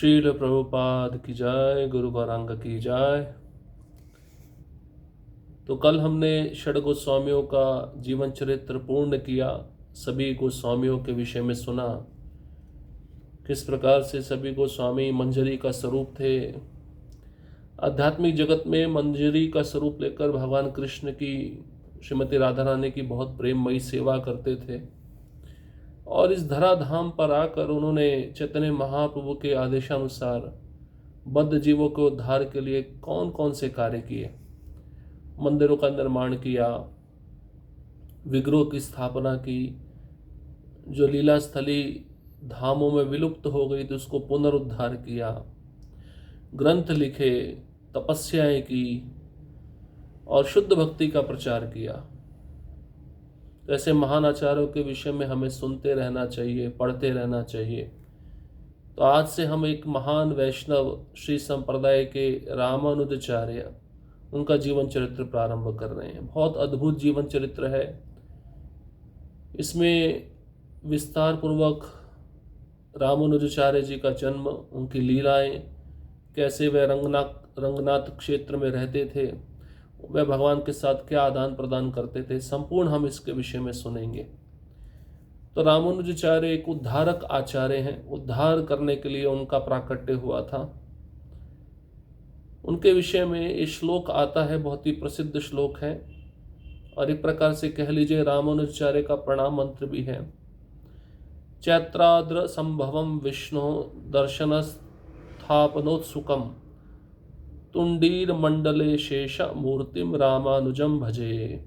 श्रील प्रभुपाद की जय, गुरु गौरांग की जय। तो कल हमने षड गोस्वामियों का जीवन चरित्र पूर्ण किया, सभी गोस्वामियों के विषय में सुना, किस प्रकार से सभी गोस्वामी मंजरी का स्वरूप थे। आध्यात्मिक जगत में मंजरी का स्वरूप लेकर भगवान कृष्ण की, श्रीमती राधा रानी की बहुत प्रेममयी सेवा करते थे। और इस धराधाम पर आकर उन्होंने चैतन्य महाप्रभु के आदेशानुसार बद्ध जीवों के उद्धार के लिए कौन कौन से कार्य किए। मंदिरों का निर्माण किया, विग्रहों की स्थापना की, जो लीला स्थली धामों में विलुप्त हो गई थी उसको पुनरुद्धार किया, ग्रंथ लिखे, तपस्याएं की और शुद्ध भक्ति का प्रचार किया। ऐसे महान आचार्यों के विषय में हमें सुनते रहना चाहिए, पढ़ते रहना चाहिए। तो आज से हम एक महान वैष्णव श्री संप्रदाय के रामानुजाचार्य, उनका जीवन चरित्र प्रारंभ कर रहे हैं। बहुत अद्भुत जीवन चरित्र है। इसमें विस्तार पूर्वक रामानुजाचार्य जी का जन्म, उनकी लीलाएं, कैसे वे रंगनाथ क्षेत्र में रहते थे, वे भगवान के साथ क्या आदान प्रदान करते थे, संपूर्ण हम इसके विषय में सुनेंगे। तो रामानुजाचार्य एक उद्धारक आचार्य हैं। उद्धार करने के लिए उनका प्राकट्य हुआ था। उनके विषय में ये श्लोक आता है, बहुत ही प्रसिद्ध श्लोक है और एक प्रकार से कह लीजिए रामानुजाचार्य का प्रणाम मंत्र भी है। चैत्राद्र संभवम विष्णु दर्शन स्थापनोत्सुकम तुंडीर मंडले शेष मूर्तिम रामानुजम भजे।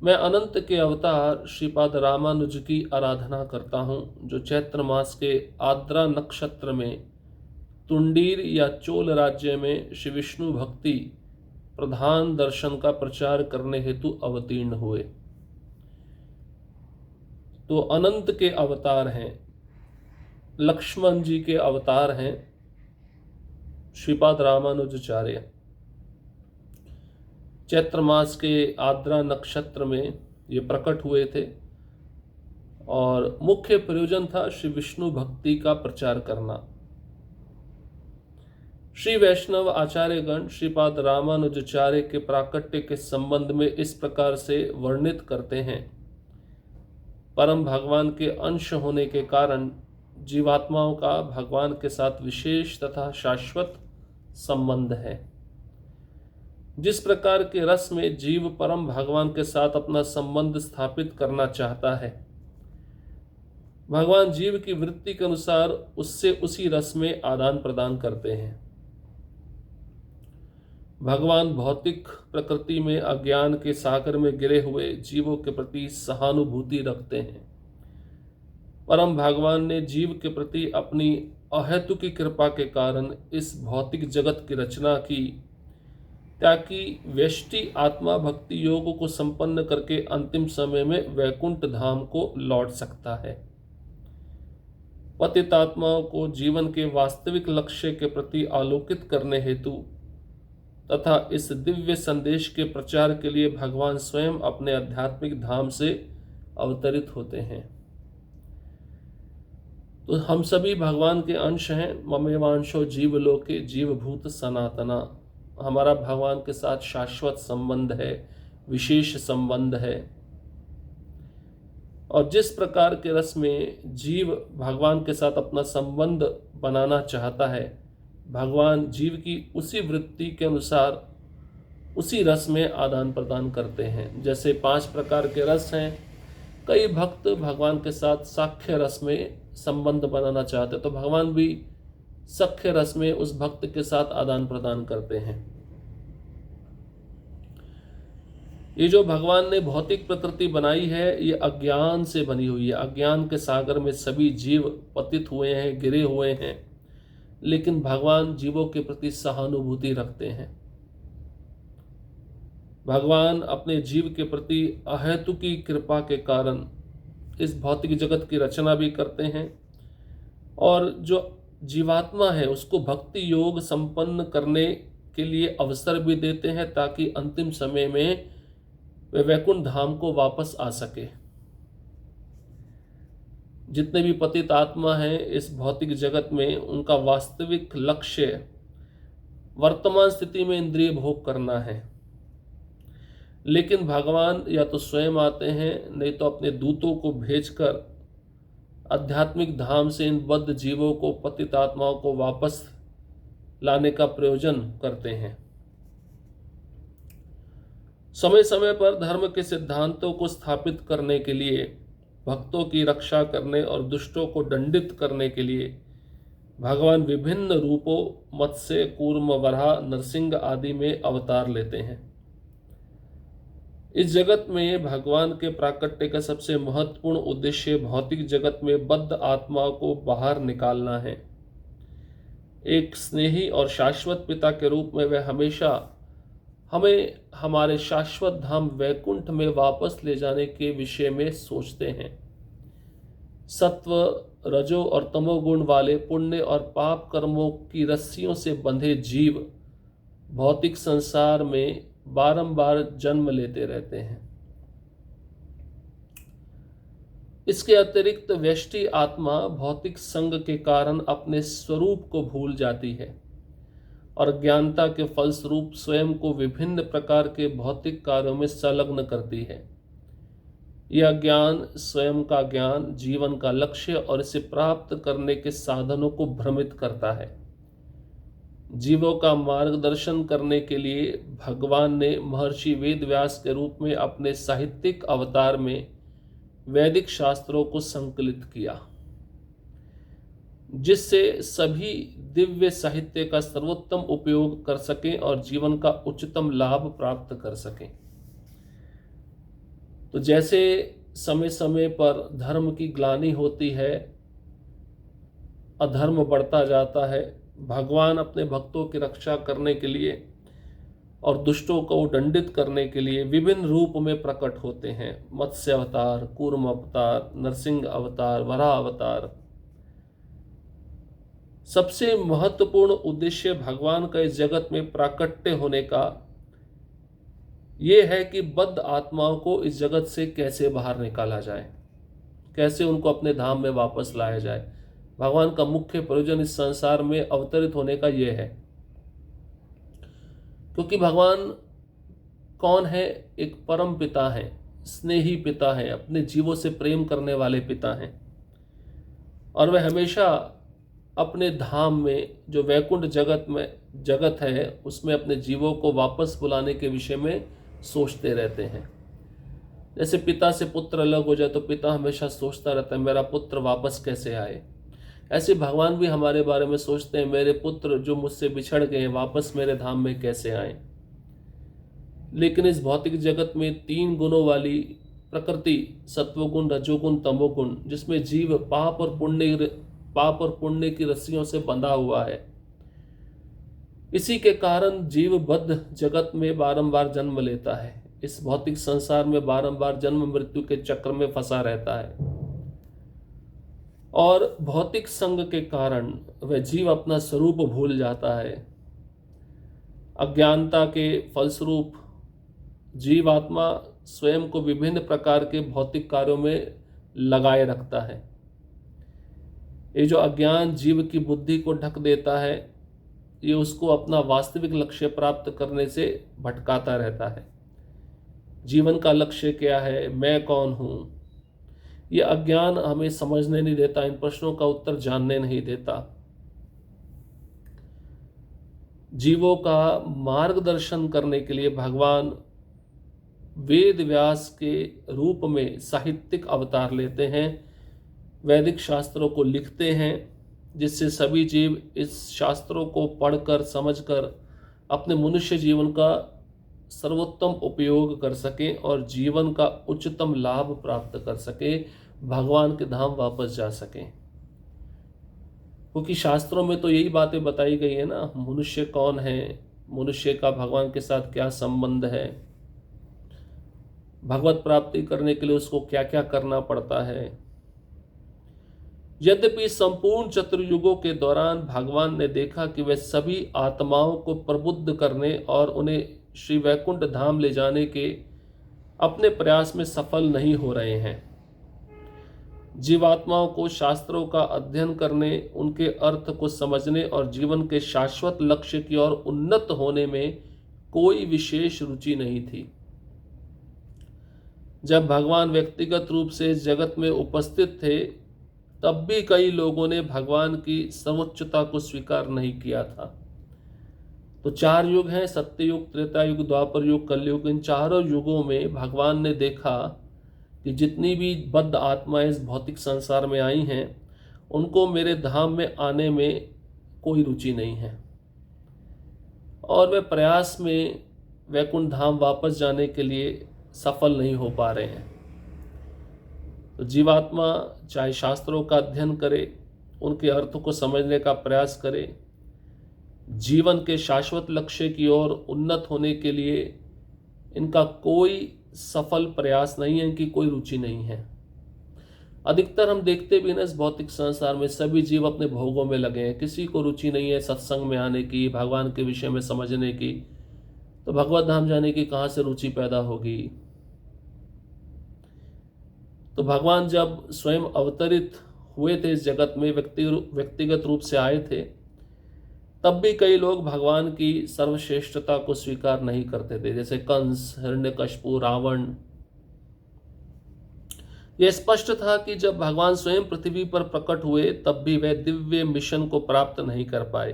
मैं अनंत के अवतार श्रीपाद रामानुज की आराधना करता हूँ, जो चैत्र मास के आद्रा नक्षत्र में तुंडीर या चोल राज्य में श्री विष्णु भक्ति प्रधान दर्शन का प्रचार करने हेतु अवतीर्ण हुए। तो अनंत के अवतार हैं, लक्ष्मण जी के अवतार हैं श्रीपाद रामानुजाचार्य। चैत्र मास के आद्रा नक्षत्र में ये प्रकट हुए थे और मुख्य प्रयोजन था श्री विष्णु भक्ति का प्रचार करना। श्री वैष्णव आचार्यगण श्रीपाद रामानुजाचार्य के प्राकट्य के संबंध में इस प्रकार से वर्णित करते हैं। परम भगवान के अंश होने के कारण जीवात्माओं का भगवान के साथ विशेष तथा शाश्वत संबंध है। जिस प्रकार के रस में जीव परम भगवान के साथ अपना संबंध स्थापित करना चाहता है, भगवान जीव की वृत्ति के अनुसार उससे उसी रस में आदान प्रदान करते हैं। भगवान भौतिक प्रकृति में अज्ञान के सागर में गिरे हुए जीवों के प्रति सहानुभूति रखते हैं। परम भगवान ने जीव के प्रति अपनी अहेतुकी कृपा के कारण इस भौतिक जगत की रचना की, ताकि व्यष्टि आत्मा भक्ति योग को संपन्न करके अंतिम समय में वैकुंठ धाम को लौट सकता है। पतित आत्माओं को जीवन के वास्तविक लक्ष्य के प्रति आलोकित करने हेतु तथा इस दिव्य संदेश के प्रचार के लिए भगवान स्वयं अपने आध्यात्मिक धाम से अवतरित होते हैं। तो हम सभी भगवान के अंश हैं। ममेवांशो जीवलोके जीवभूत सनातना। हमारा भगवान के साथ शाश्वत संबंध है, विशेष संबंध है। और जिस प्रकार के रस में जीव भगवान के साथ अपना संबंध बनाना चाहता है, भगवान जीव की उसी वृत्ति के अनुसार उसी रस में आदान प्रदान करते हैं। जैसे 5 प्रकार के रस हैं, कई भक्त भगवान के साथ साख्य रस में संबंध बनाना चाहते, तो भगवान भी सख्य रस में उस भक्त के साथ आदान प्रदान करते हैं। ये जो भगवान ने भौतिक प्रकृति बनाई है, ये अज्ञान से बनी हुई है। अज्ञान के सागर में सभी जीव पतित हुए हैं, गिरे हुए हैं, लेकिन भगवान जीवों के प्रति सहानुभूति रखते हैं। भगवान अपने जीव के प्रति अहेतुकी कृपा के कारण इस भौतिक जगत की रचना भी करते हैं और जो जीवात्मा है उसको भक्ति योग संपन्न करने के लिए अवसर भी देते हैं, ताकि अंतिम समय में वे वैकुंठ धाम को वापस आ सके। जितने भी पतित आत्मा हैं इस भौतिक जगत में, उनका वास्तविक लक्ष्य वर्तमान स्थिति में इंद्रिय भोग करना है। लेकिन भगवान या तो स्वयं आते हैं, नहीं तो अपने दूतों को भेजकर आध्यात्मिक धाम से इन बद्ध जीवों को, पतित आत्माओं को वापस लाने का प्रयोजन करते हैं। समय समय पर धर्म के सिद्धांतों को स्थापित करने के लिए, भक्तों की रक्षा करने और दुष्टों को दंडित करने के लिए भगवान विभिन्न रूपों मत्स्य, कूर्म, वराह, नरसिंह आदि में अवतार लेते हैं। इस जगत में भगवान के प्राकट्य का सबसे महत्वपूर्ण उद्देश्य भौतिक जगत में बद्ध आत्माओं को बाहर निकालना है। एक स्नेही और शाश्वत पिता के रूप में वह हमेशा हमें हमारे शाश्वत धाम वैकुंठ में वापस ले जाने के विषय में सोचते हैं। सत्व, रजो और तमोगुण वाले पुण्य और पाप कर्मों की रस्सियों से बंधे जीव भौतिक संसार में बारंबार जन्म लेते रहते हैं। इसके अतिरिक्त व्यष्टि आत्मा भौतिक संग के कारण अपने स्वरूप को भूल जाती है और अज्ञानता के फलस्वरूप स्वयं को विभिन्न प्रकार के भौतिक कार्यों में संलग्न करती है। यह ज्ञान, स्वयं का ज्ञान, जीवन का लक्ष्य और इसे प्राप्त करने के साधनों को भ्रमित करता है। जीवों का मार्गदर्शन करने के लिए भगवान ने महर्षि वेदव्यास के रूप में अपने साहित्यिक अवतार में वैदिक शास्त्रों को संकलित किया, जिससे सभी दिव्य साहित्य का सर्वोत्तम उपयोग कर सकें और जीवन का उच्चतम लाभ प्राप्त कर सकें। तो जैसे समय समय पर धर्म की ग्लानि होती है, अधर्म बढ़ता जाता है, भगवान अपने भक्तों की रक्षा करने के लिए और दुष्टों को दंडित करने के लिए विभिन्न रूप में प्रकट होते हैं। मत्स्य अवतार, कूर्म अवतार, नरसिंह अवतार, वराह अवतार। सबसे महत्वपूर्ण उद्देश्य भगवान का इस जगत में प्राकट्य होने का यह है कि बद्ध आत्माओं को इस जगत से कैसे बाहर निकाला जाए, कैसे उनको अपने धाम में वापस लाया जाए। भगवान का मुख्य प्रयोजन इस संसार में अवतरित होने का यह है, क्योंकि भगवान कौन है? एक परम पिता है, स्नेही पिता है, अपने जीवों से प्रेम करने वाले पिता हैं और वह हमेशा अपने धाम में, जो वैकुंठ जगत है, उसमें अपने जीवों को वापस बुलाने के विषय में सोचते रहते हैं। जैसे पिता से पुत्र अलग हो जाए तो पिता हमेशा सोचता रहता है मेरा पुत्र वापस कैसे आए। ऐसे भगवान भी हमारे बारे में सोचते हैं, मेरे पुत्र जो मुझसे बिछड़ गए हैं वापस मेरे धाम में कैसे आए। लेकिन इस भौतिक जगत में 3 गुणों वाली प्रकृति, सत्वगुण, रजोगुण, तमोगुण, जिसमें जीव पाप और पुण्य की रस्सियों से बंधा हुआ है, इसी के कारण जीव बद्ध जगत में बारंबार जन्म लेता है। इस भौतिक संसार में बारंबार जन्म मृत्यु के चक्र में फंसा रहता है और भौतिक संग के कारण वह जीव अपना स्वरूप भूल जाता है। अज्ञानता के फलस्वरूप जीवात्मा स्वयं को विभिन्न प्रकार के भौतिक कार्यों में लगाए रखता है। ये जो अज्ञान जीव की बुद्धि को ढक देता है, ये उसको अपना वास्तविक लक्ष्य प्राप्त करने से भटकाता रहता है। जीवन का लक्ष्य क्या है, मैं कौन हूँ, ये अज्ञान हमें समझने नहीं देता, इन प्रश्नों का उत्तर जानने नहीं देता। जीवों का मार्गदर्शन करने के लिए भगवान वेद व्यास के रूप में साहित्यिक अवतार लेते हैं, वैदिक शास्त्रों को लिखते हैं, जिससे सभी जीव इस शास्त्रों को पढ़कर समझकर अपने मनुष्य जीवन का सर्वोत्तम उपयोग कर सकें और जीवन का उच्चतम लाभ प्राप्त कर सकें, भगवान के धाम वापस जा सकें। क्योंकि शास्त्रों में तो यही बातें बताई गई है ना, मनुष्य कौन है, मनुष्य का भगवान के साथ क्या संबंध है, भगवत प्राप्ति करने के लिए उसको क्या क्या करना पड़ता है। यद्यपि संपूर्ण चतुर्युगों के दौरान भगवान ने देखा कि वे सभी आत्माओं को प्रबुद्ध करने और उन्हें श्री वैकुंठ धाम ले जाने के अपने प्रयास में सफल नहीं हो रहे हैं, जीवात्माओं को शास्त्रों का अध्ययन करने, उनके अर्थ को समझने और जीवन के शाश्वत लक्ष्य की ओर उन्नत होने में कोई विशेष रुचि नहीं थी। जब भगवान व्यक्तिगत रूप से इस जगत में उपस्थित थे, तब भी कई लोगों ने भगवान की सर्वोच्चता को स्वीकार नहीं किया था। तो 4 युग हैं, सत्ययुग, त्रेता युग, द्वापर युग, कलयुग। इन चारों युगों में भगवान ने देखा कि जितनी भी बद्ध आत्माएं इस भौतिक संसार में आई हैं, उनको मेरे धाम में आने में कोई रुचि नहीं है और वे प्रयास में वैकुंठ धाम वापस जाने के लिए सफल नहीं हो पा रहे हैं। तो जीवात्मा चाहे शास्त्रों का अध्ययन करे, उनके अर्थ को समझने का प्रयास करे, जीवन के शाश्वत लक्ष्य की ओर उन्नत होने के लिए इनका कोई सफल प्रयास नहीं है, इनकी कोई रुचि नहीं है। अधिकतर हम देखते भी ना इस भौतिक संसार में सभी जीव अपने भोगों में लगे हैं, किसी को रुचि नहीं है सत्संग में आने की, भगवान के विषय में समझने की। तो भगवत धाम जाने की कहाँ से रुचि पैदा होगी? तो भगवान जब स्वयं अवतरित हुए थे इस जगत में, व्यक्तिगत रूप से आए थे, तब भी कई लोग भगवान की सर्वश्रेष्ठता को स्वीकार नहीं करते थे, जैसे कंस, हिरण्यकशिपु, रावण। यह स्पष्ट था कि जब भगवान स्वयं पृथ्वी पर प्रकट हुए, तब भी वे दिव्य मिशन को प्राप्त नहीं कर पाए।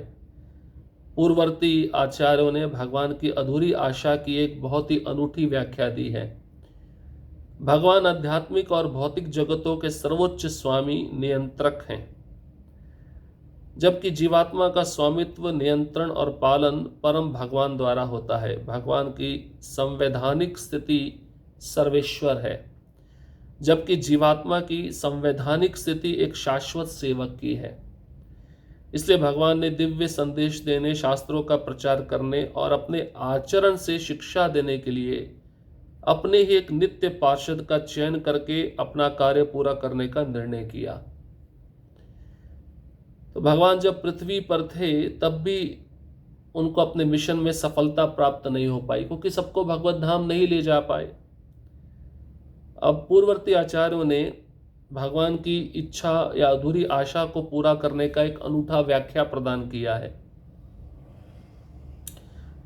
पूर्ववर्ती आचार्यों ने भगवान की अधूरी आशा की एक बहुत ही अनूठी व्याख्या दी है। भगवान आध्यात्मिक और भौतिक जगतों के सर्वोच्च स्वामी, नियंत्रक हैं, जबकि जीवात्मा का स्वामित्व, नियंत्रण और पालन परम भगवान द्वारा होता है। भगवान की संवैधानिक स्थिति सर्वेश्वर है, जबकि जीवात्मा की संवैधानिक स्थिति एक शाश्वत सेवक की है। इसलिए भगवान ने दिव्य संदेश देने, शास्त्रों का प्रचार करने और अपने आचरण से शिक्षा देने के लिए अपने ही एक नित्य पार्षद का चयन करके अपना कार्य पूरा करने का निर्णय किया। तो भगवान जब पृथ्वी पर थे, तब भी उनको अपने मिशन में सफलता प्राप्त नहीं हो पाई, क्योंकि सबको भगवत धाम नहीं ले जा पाए। अब पूर्ववर्ती आचार्यों ने भगवान की इच्छा या अधूरी आशा को पूरा करने का एक अनूठा व्याख्या प्रदान किया है।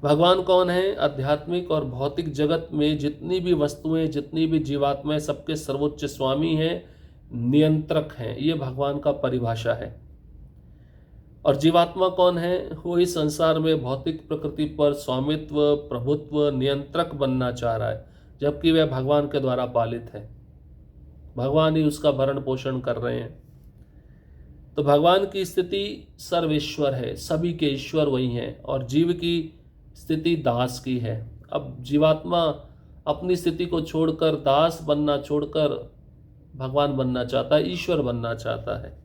भगवान कौन है? आध्यात्मिक और भौतिक जगत में जितनी भी वस्तुएं, जितनी भी जीवात्माएं, सबके सर्वोच्च स्वामी हैं, नियंत्रक हैं। ये भगवान का परिभाषा है। और जीवात्मा कौन है? वो इस संसार में भौतिक प्रकृति पर स्वामित्व, प्रभुत्व, नियंत्रक बनना चाह रहा है, जबकि वह भगवान के द्वारा पालित है। भगवान ही उसका भरण पोषण कर रहे हैं। तो भगवान की स्थिति सर्वेश्वर है, सभी के ईश्वर वही हैं, और जीव की स्थिति दास की है। अब जीवात्मा अपनी स्थिति को छोड़कर, दास बनना छोड़कर भगवान बनना चाहता है, ईश्वर बनना चाहता है।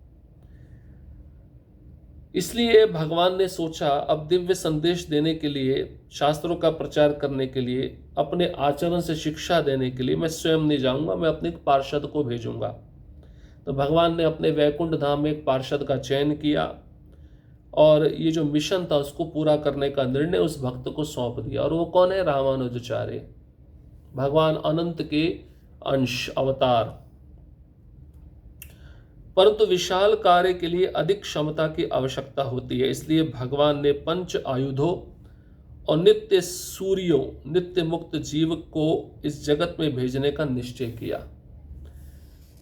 इसलिए भगवान ने सोचा अब दिव्य संदेश देने के लिए, शास्त्रों का प्रचार करने के लिए, अपने आचरण से शिक्षा देने के लिए मैं स्वयं नहीं जाऊंगा, मैं अपने एक पार्षद को भेजूंगा। तो भगवान ने अपने वैकुंठ धाम में एक पार्षद का चयन किया और ये जो मिशन था उसको पूरा करने का निर्णय उस भक्त को सौंप दिया। और वो कौन है? रामानुजाचार्य, भगवान अनंत के अंश, अवतार। परंतु विशाल कार्य के लिए अधिक क्षमता की आवश्यकता होती है, इसलिए भगवान ने पंच आयुधों और नित्य सूर्यों, नित्य मुक्त जीव को इस जगत में भेजने का निश्चय किया,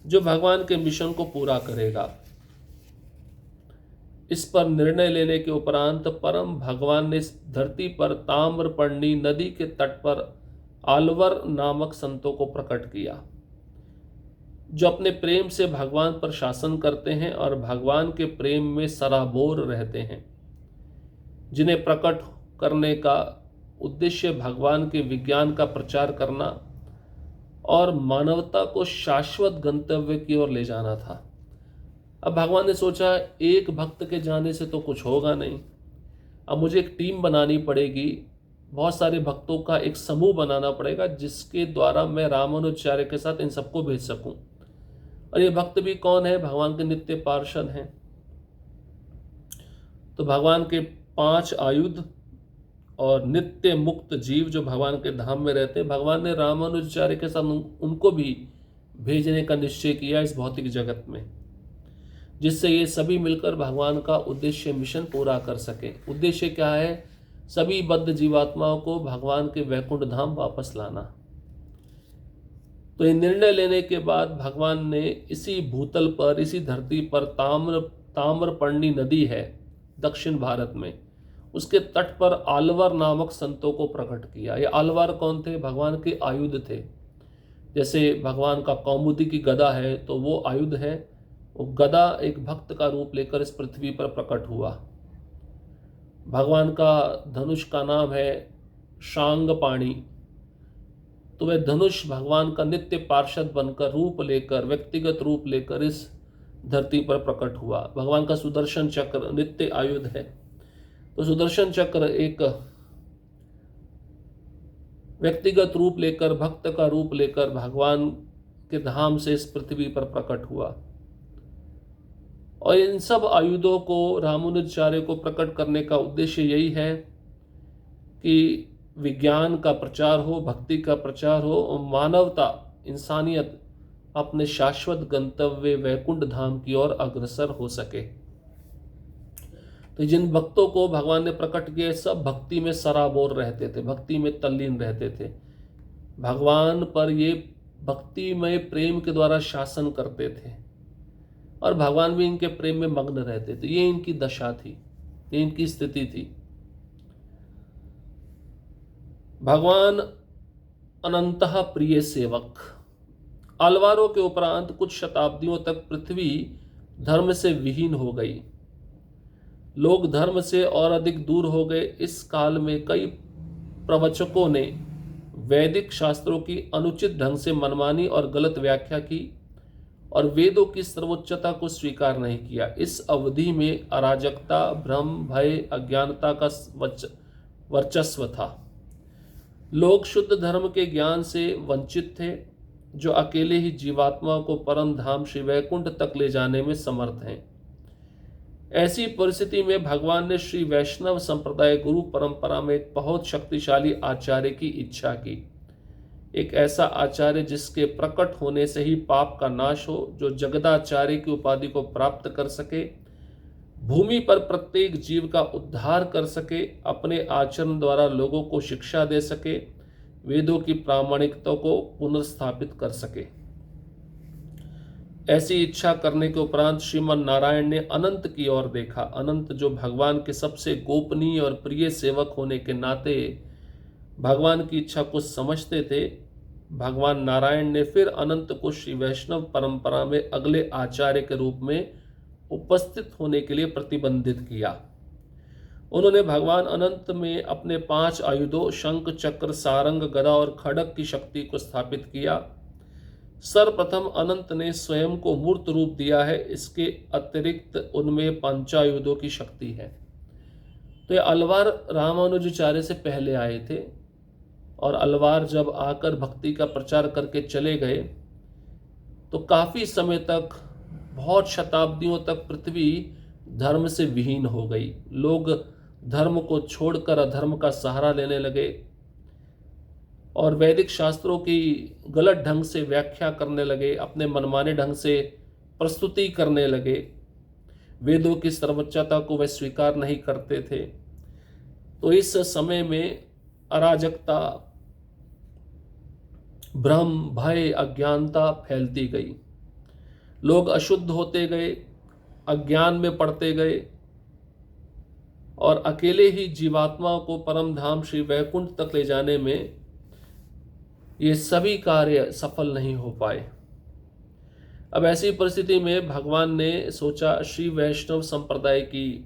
जो भगवान के मिशन को पूरा करेगा। इस पर निर्णय लेने के उपरांत परम भगवान ने धरती पर ताम्रपर्णी नदी के तट पर आलवर नामक संतों को प्रकट किया, जो अपने प्रेम से भगवान पर शासन करते हैं और भगवान के प्रेम में सराबोर रहते हैं, जिन्हें प्रकट करने का उद्देश्य भगवान के विज्ञान का प्रचार करना और मानवता को शाश्वत गंतव्य की ओर ले जाना था। अब भगवान ने सोचा एक भक्त के जाने से तो कुछ होगा नहीं, अब मुझे एक टीम बनानी पड़ेगी, बहुत सारे भक्तों का एक समूह बनाना पड़ेगा, जिसके द्वारा मैं रामानुजाचार्य के साथ इन सबको भेज सकूं। और ये भक्त भी कौन है? भगवान के नित्य पार्षद हैं। तो भगवान के 5 आयुध और नित्य मुक्त जीव जो भगवान के धाम में रहते हैं, भगवान ने रामानुजाचार्य के साथ उनको भी भेजने का निश्चय किया इस भौतिक जगत में, जिससे ये सभी मिलकर भगवान का उद्देश्य मिशन पूरा कर सके। उद्देश्य क्या है? सभी बद्ध जीवात्माओं को भगवान के वैकुंठ धाम वापस लाना। तो ये निर्णय लेने के बाद भगवान ने इसी भूतल पर, इसी धरती पर ताम्रपर्णी नदी है दक्षिण भारत में, उसके तट पर आलवर नामक संतों को प्रकट किया। ये आलवर कौन थे? भगवान के आयुध थे। जैसे भगवान का कौमुदी की गदा है तो वो आयुध है। वो गदा एक भक्त का रूप लेकर इस पृथ्वी पर प्रकट हुआ। भगवान का धनुष का नाम है शांगपाणी। तो वह धनुष भगवान का नित्य पार्षद बनकर, रूप लेकर, व्यक्तिगत रूप लेकर इस धरती पर प्रकट हुआ। भगवान का सुदर्शन चक्र नित्य आयुध है। तो सुदर्शन चक्र एक व्यक्तिगत रूप लेकर, भक्त का रूप लेकर भगवान के धाम से इस पृथ्वी पर प्रकट हुआ। और इन सब आयुधों को, रामानुजाचार्य को प्रकट करने का उद्देश्य यही है कि विज्ञान का प्रचार हो, भक्ति का प्रचार हो और मानवता, इंसानियत अपने शाश्वत गंतव्य वैकुंठ धाम की ओर अग्रसर हो सके। तो जिन भक्तों को भगवान ने प्रकट किया, सब भक्ति में सराबोर रहते थे, भक्ति में तल्लीन रहते थे। भगवान पर ये भक्तिमय प्रेम के द्वारा शासन करते थे और भगवान भी इनके प्रेम में मग्न रहते थे। ये इनकी दशा थी, ये इनकी स्थिति थी। भगवान अनंतः प्रिय सेवक। अलवारों के उपरांत कुछ शताब्दियों तक पृथ्वी धर्म से विहीन हो गई। लोग धर्म से और अधिक दूर हो गए। इस काल में कई प्रवचकों ने वैदिक शास्त्रों की अनुचित ढंग से मनमानी और गलत व्याख्या की और वेदों की सर्वोच्चता को स्वीकार नहीं किया। इस अवधि में अराजकता, भ्रम, भय, अज्ञानता का वर्चस्व था। लोग शुद्ध धर्म के ज्ञान से वंचित थे, जो अकेले ही जीवात्मा को परम धाम श्री वैकुंठ तक ले जाने में समर्थ हैं। ऐसी परिस्थिति में भगवान ने श्री वैष्णव संप्रदाय गुरु परंपरा में एक बहुत शक्तिशाली आचार्य की इच्छा की। एक ऐसा आचार्य जिसके प्रकट होने से ही पाप का नाश हो, जो जगदाचार्य की उपाधि को प्राप्त कर सके, भूमि पर प्रत्येक जीव का उद्धार कर सके, अपने आचरण द्वारा लोगों को शिक्षा दे सके, वेदों की प्रामाणिकता को पुनर्स्थापित कर सके। ऐसी इच्छा करने के उपरांत श्रीमन नारायण ने अनंत की ओर देखा। अनंत जो भगवान के सबसे गोपनीय और प्रिय सेवक होने के नाते भगवान की इच्छा को समझते थे, भगवान नारायण ने फिर अनंत को श्री वैष्णव परंपरा में अगले आचार्य के रूप में उपस्थित होने के लिए प्रतिबंधित किया। उन्होंने भगवान अनंत में अपने 5 आयुधों शंख, चक्र, सारंग, गदा और खड्ग की शक्ति को स्थापित किया। सर्वप्रथम अनंत ने स्वयं को मूर्त रूप दिया है। इसके अतिरिक्त उनमें पंचायुधों की शक्ति है। तो ये अलवार रामानुजाचार्य से पहले आए थे और अलवार जब आकर भक्ति का प्रचार करके चले गए तो काफी समय तक, बहुत शताब्दियों तक पृथ्वी धर्म से विहीन हो गई। लोग धर्म को छोड़कर अधर्म का सहारा लेने लगे और वैदिक शास्त्रों की गलत ढंग से व्याख्या करने लगे, अपने मनमाने ढंग से प्रस्तुति करने लगे। वेदों की सर्वोच्चता को वे स्वीकार नहीं करते थे। तो इस समय में अराजकता, भ्रम, भय, अज्ञानता फैलती गई। लोग अशुद्ध होते गए, अज्ञान में पड़ते गए और अकेले ही जीवात्मा को परम धाम श्री वैकुंठ तक ले जाने में ये सभी कार्य सफल नहीं हो पाए। अब ऐसी परिस्थिति में भगवान ने सोचा श्री वैष्णव संप्रदाय की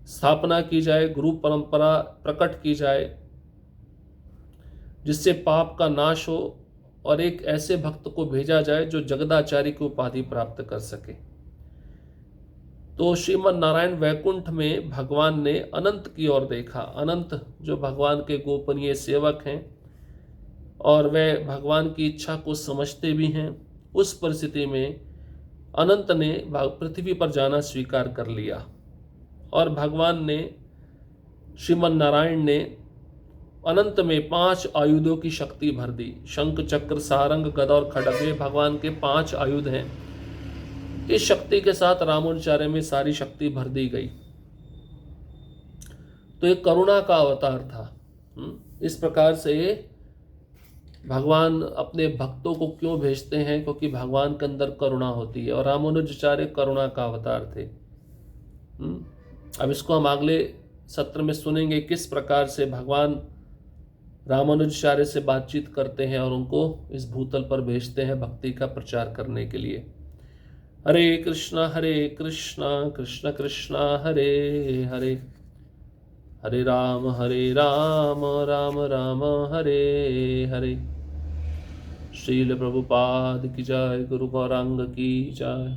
स्थापना की जाए, गुरु परंपरा प्रकट की जाए, जिससे पाप का नाश हो और एक ऐसे भक्त को भेजा जाए जो जगदाचार्य की उपाधि प्राप्त कर सके। तो श्रीमन नारायण वैकुंठ में भगवान ने अनंत की ओर देखा। अनंत जो भगवान के गोपनीय सेवक हैं और वे भगवान की इच्छा को समझते भी हैं, उस परिस्थिति में अनंत ने पृथ्वी पर जाना स्वीकार कर लिया और भगवान ने, श्रीमन नारायण ने अनंत में 5 आयुधों की शक्ति भर दी। शंख, चक्र, सारंग, गदा और खड्ग, ये भगवान के 5 आयुध हैं। इस शक्ति के साथ रामानुजाचार्य में सारी शक्ति भर दी गई। तो एक करुणा का अवतार था। इस प्रकार से भगवान अपने भक्तों को क्यों भेजते हैं? क्योंकि भगवान के अंदर करुणा होती है, और रामानुजाचार्य करुणा का अवतार थे। अब इसको हम अगले सत्र में सुनेंगे, किस प्रकार से भगवान रामानुजाचार्य से बातचीत करते हैं और उनको इस भूतल पर भेजते हैं भक्ति का प्रचार करने के लिए। हरे कृष्णा कृष्ण कृष्णा हरे हरे, हरे राम राम राम हरे हरे। श्रील प्रभुपाद की जय, गुरु गौरांग की जय।